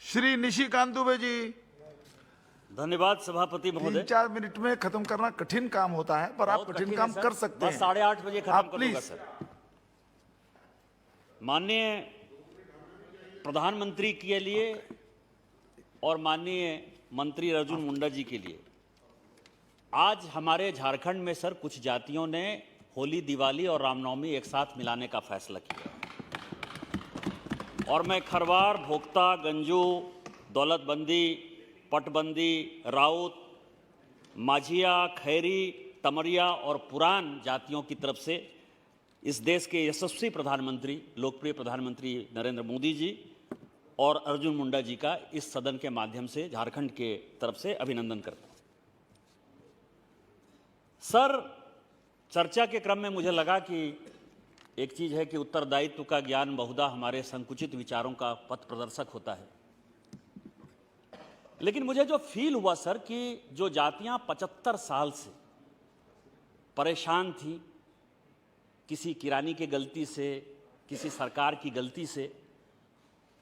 श्री निशिकांत दुबे जी। धन्यवाद सभापति महोदय। 3-4 मिनट में खत्म करना कठिन काम होता है, पर आप कठिन काम कर सकते हैं। बस 8:30 बजे खत्म आप करूंगा सर। माननीय प्रधानमंत्री के लिए और माननीय मंत्री अर्जुन मुंडा जी के लिए आज हमारे झारखंड में सर कुछ जातियों ने होली, दिवाली और रामनवमी एक साथ मिलाने का फैसला किया और मैं खरवार, भोक्ता, गंजू, दौलतबंदी, पटबंदी, राउत, माझिया, खैरी, तमरिया और पुरान जातियों की तरफ से इस देश के यशस्वी प्रधानमंत्री, लोकप्रिय प्रधानमंत्री नरेंद्र मोदी जी और अर्जुन मुंडा जी का इस सदन के माध्यम से झारखंड के तरफ से अभिनंदन करता हूं। सर, चर्चा के क्रम में मुझे लगा कि एक चीज है कि उत्तरदायित्व का ज्ञान बहुधा हमारे संकुचित विचारों का पथ प्रदर्शक होता है, लेकिन मुझे जो फील हुआ सर कि जो जातियां 75 साल से परेशान थी, किसी किरानी की गलती से, किसी सरकार की गलती से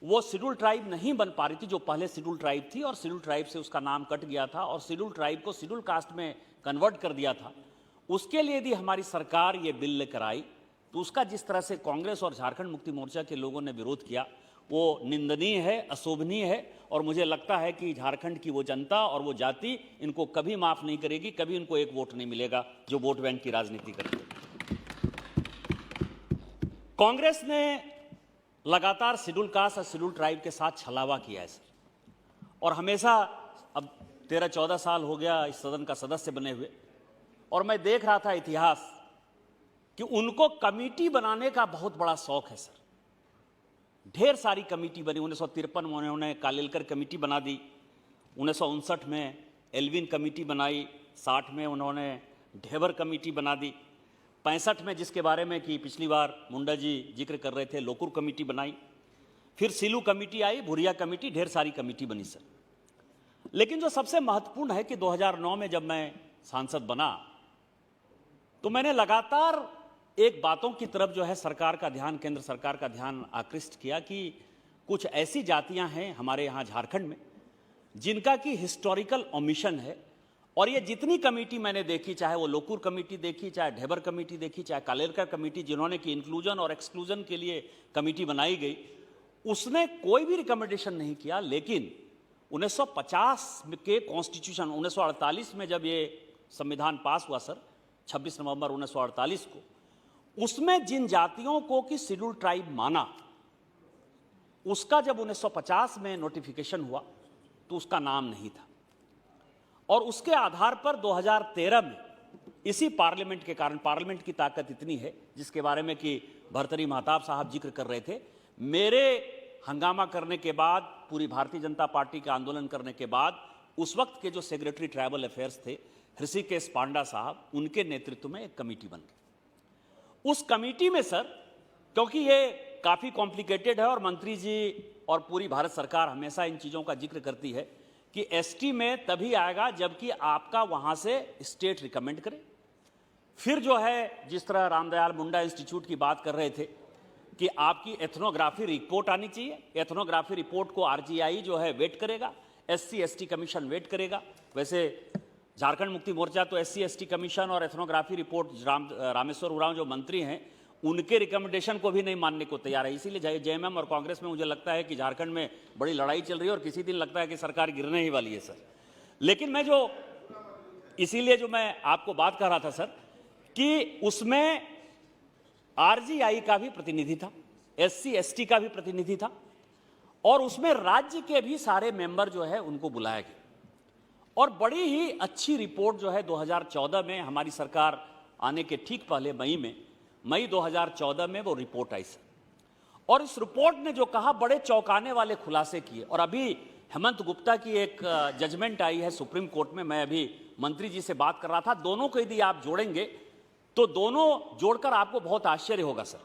वो शेड्यूल ट्राइब नहीं बन पा रही थी, जो पहले शेड्यूल ट्राइब थी और शेड्यूल ट्राइब से उसका नाम कट गया था और शेड्यूल ट्राइब को शेड्यूल कास्ट में कन्वर्ट कर दिया था। उसके लिए यदि हमारी सरकार ये बिल लेकर आई तो उसका जिस तरह से कांग्रेस और झारखंड मुक्ति मोर्चा के लोगों ने विरोध किया वो निंदनीय है, अशोभनीय है और मुझे लगता है कि झारखंड की वो जनता और वो जाति इनको कभी माफ नहीं करेगी, कभी इनको एक वोट नहीं मिलेगा जो वोट बैंक की राजनीति करती है। कांग्रेस ने लगातार शेड्यूल कास्ट और शेड्यूल ट्राइब के साथ छलावा किया है सर, और हमेशा अब 13-14 साल हो गया इस सदन का सदस्य बने हुए, और मैं देख रहा था इतिहास कि उनको कमेटी बनाने का बहुत बड़ा शौक है सर। ढेर सारी कमेटी बनी। 1953 में उन्होंने कालेलकर कमेटी बना दी, 1959 में एल्विन कमेटी बनाई, 60 में उन्होंने ढेबर कमेटी बना दी, 65 में जिसके बारे में कि पिछली बार मुंडा जी जिक्र कर रहे थे लोकुर कमेटी बनाई, फिर सिलू कमेटी आई, भुरिया कमेटी, ढेर सारी कमेटी बनी सर। लेकिन जो सबसे महत्वपूर्ण है कि 2009 में जब मैं सांसद बना तो मैंने लगातार एक बातों की तरफ जो है सरकार का ध्यान, केंद्र सरकार का ध्यान आकृष्ट किया कि कुछ ऐसी जातियां हैं हमारे यहाँ झारखंड में जिनका कि हिस्टोरिकल ओमिशन है, और ये जितनी कमेटी मैंने देखी, चाहे वो लोकुर कमेटी देखी, चाहे ढेबर कमेटी देखी, चाहे कालेलकर कमेटी जिन्होंने कि इंक्लूजन और एक्सक्लूजन के लिए कमेटी बनाई गई, उसने कोई भी रिकमेंडेशन नहीं किया। लेकिन 1950 के कॉन्स्टिट्यूशन, 1948 में जब ये संविधान पास हुआ सर, 26 नवंबर 1948 को, उसमें जिन जातियों को कि शेड्यूल ट्राइब माना, उसका जब 1950 में नोटिफिकेशन हुआ तो उसका नाम नहीं था, और उसके आधार पर 2013 में इसी पार्लियामेंट के कारण, पार्लियामेंट की ताकत इतनी है जिसके बारे में कि भर्तृहरि महताब साहब जिक्र कर रहे थे, मेरे हंगामा करने के बाद, पूरी भारतीय जनता पार्टी का आंदोलन करने के बाद, उस वक्त के जो सेक्रेटरी ट्राइबल अफेयर्स थे ऋषिकेश पांडा साहब, उनके नेतृत्व में एक कमेटी बन गई। उस कमेटी में सर, क्योंकि ये काफी कॉम्प्लिकेटेड है और मंत्री जी और पूरी भारत सरकार हमेशा इन चीजों का जिक्र करती है कि एसटी में तभी आएगा जबकि आपका वहां से स्टेट रिकमेंड करे। फिर जो है, जिस तरह रामदयाल मुंडा इंस्टीट्यूट की बात कर रहे थे कि आपकी एथनोग्राफी रिपोर्ट आनी चाहिए, एथनोग्राफी रिपोर्ट को आरजीआई जो है वेट करेगा, SC/ST कमीशन वेट करेगा। वैसे झारखंड मुक्ति मोर्चा तो SC/ST कमीशन और एथनोग्राफी रिपोर्ट रामेश्वर उरांव जो मंत्री हैं उनके रिकमेंडेशन को भी नहीं मानने को तैयार है। इसीलिए JMM और कांग्रेस में मुझे लगता है कि झारखंड में बड़ी लड़ाई चल रही है और किसी दिन लगता है कि सरकार गिरने ही वाली है सर। लेकिन इसीलिए जो मैं आपको बात कर रहा था सर कि उसमें RGI का भी प्रतिनिधि था, SC/ST का भी प्रतिनिधि था, और उसमें राज्य के भी सारे मेंबर जो है उनको बुलाया गया, और बड़ी ही अच्छी रिपोर्ट जो है 2014 में हमारी सरकार आने के ठीक पहले मई 2014 में वो रिपोर्ट आई सर। और इस रिपोर्ट ने जो कहा, बड़े चौंकाने वाले खुलासे किए। और अभी हेमंत गुप्ता की एक जजमेंट आई है सुप्रीम कोर्ट में, मैं अभी मंत्री जी से बात कर रहा था, दोनों को यदि आप जोड़ेंगे तो दोनों जोड़कर आपको बहुत आश्चर्य होगा सर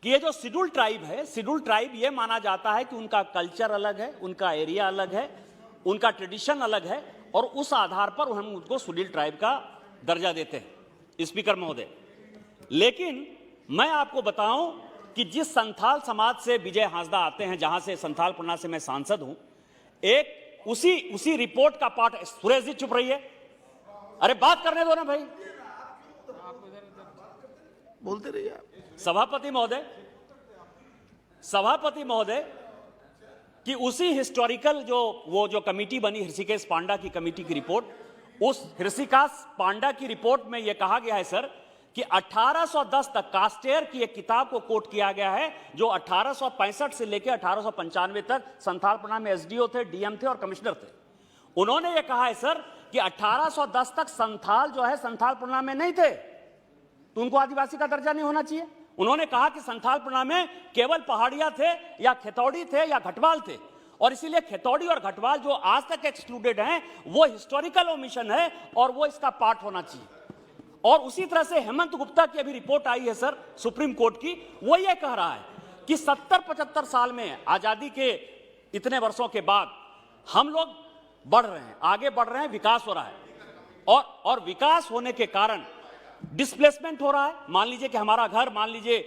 कि ये जो शेड्यूल ट्राइब है, शेड्यूल ट्राइब ये माना जाता है कि उनका कल्चर अलग है, उनका एरिया अलग है, उनका ट्रेडिशन अलग है, और उस आधार पर हम उनको शेड्यूल ट्राइब का दर्जा देते हैं स्पीकर महोदय। लेकिन मैं आपको बताऊं कि जिस संथाल समाज से विजय हांसदा आते हैं, जहां से संथाल परगना से मैं सांसद हूं, एक उसी रिपोर्ट का पार्ट। सुरेश जी चुप रहिए, अरे बात करने दो ना भाई, बोलते रहिए आप। सभापति महोदय कि उसी हिस्टोरिकल जो कमेटी बनी, ऋषिकेश पांडा की कमेटी की रिपोर्ट, उस ऋषिकेश पांडा की रिपोर्ट में यह कहा गया है सर कि 1810 तक कास्टेयर की एक किताब को कोट किया गया है, जो 1865 से लेकर 1895 तक संथाल परगना में एसडीओ थे, डीएम थे और कमिश्नर थे। उन्होंने यह कहा है सर कि 1810 तक संथाल जो है संथाल परगना में नहीं थे, तो उनको आदिवासी का दर्जा नहीं होना चाहिए। उन्होंने कहा कि संथाल परगना में केवल पहाड़िया थे या खेतौड़ी थे या घटवाल थे, और इसीलिए खेतौड़ी और घटवाल जो आज तक एक्सक्लूडेड हैं, वो हिस्टोरिकल ओमिशन है और वो इसका पार्ट होना चाहिए। और उसी तरह से हेमंत गुप्ता की अभी रिपोर्ट आई है सर सुप्रीम कोर्ट की, वो ये कह रहा है कि 70-75 साल में आजादी के इतने वर्षों के बाद हम लोग बढ़ रहे हैं, आगे बढ़ रहे हैं, विकास हो रहा है, और विकास होने के कारण डिस्प्लेसमेंट हो रहा है। मान लीजिए कि हमारा घर, मान लीजिए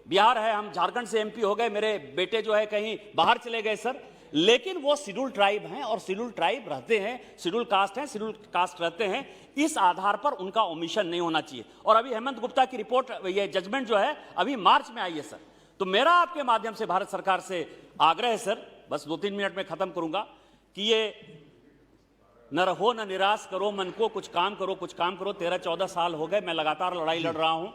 बिहार है, हम झारखंड से एमपी हो गए, मेरे बेटे जो है कहीं बाहर चले गए सर, लेकिन वो शेड्यूल ट्राइब हैं और शेड्यूल ट्राइब रहते हैं, शेड्यूल कास्ट हैं, शेड्यूल कास्ट रहते हैं, इस आधार पर उनका ओमिशन नहीं होना चाहिए। और अभी हेमंत गुप्ता की रिपोर्ट, ये जजमेंट जो है अभी मार्च में आई है सर। तो मेरा आपके माध्यम से भारत सरकार से आग्रह है सर, बस 2-3 मिनट में खत्म करूंगा, कि ये न रहो न निराश करो मन को, कुछ काम करो, कुछ काम करो। 13-14 साल हो गए मैं लगातार लड़ाई लड़ रहा हूं।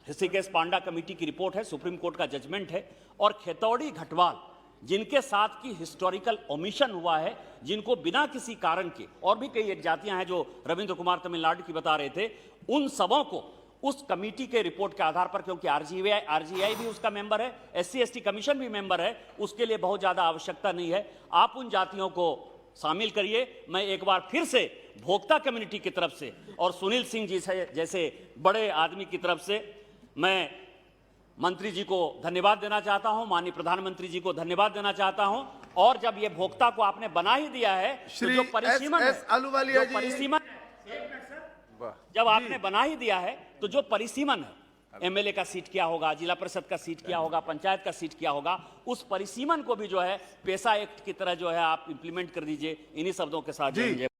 ऋषिकेश पांडा कमेटी की रिपोर्ट है, सुप्रीम कोर्ट का जजमेंट है, और खेतौड़ी घटवाल जिनके साथ की हिस्टोरिकल ओमिशन हुआ है, जिनको बिना किसी कारण के, और भी कई जातियां हैं जो रविंद्र कुमार तमिलनाडु की बता रहे थे, उन सबों को उस कमेटी के रिपोर्ट के आधार पर, क्योंकि आरजीआई भी उसका मेंबर है, SC/ST कमीशन भी मेंबर है, उसके लिए बहुत ज्यादा आवश्यकता नहीं है। आप उन जातियों को शामिल करिए। मैं एक बार फिर से भोक्ता कम्युनिटी की तरफ से और सुनील सिंह जी जैसे बड़े आदमी की तरफ से मैं मंत्री जी को धन्यवाद देना चाहता हूं, माननीय प्रधानमंत्री जी को धन्यवाद देना चाहता हूं। और जब ये भोक्ता को आपने बना ही दिया है, तो जो परिसीमन है, जब आपने बना ही दिया है, तो जो परिसीमन है, एमएलए का सीट क्या होगा, जिला परिषद का सीट क्या होगा, पंचायत का सीट क्या होगा, उस परिसीमन को भी जो है पेशा एक्ट की तरह जो है आप इंप्लीमेंट कर दीजिए। इन्हीं शब्दों के साथ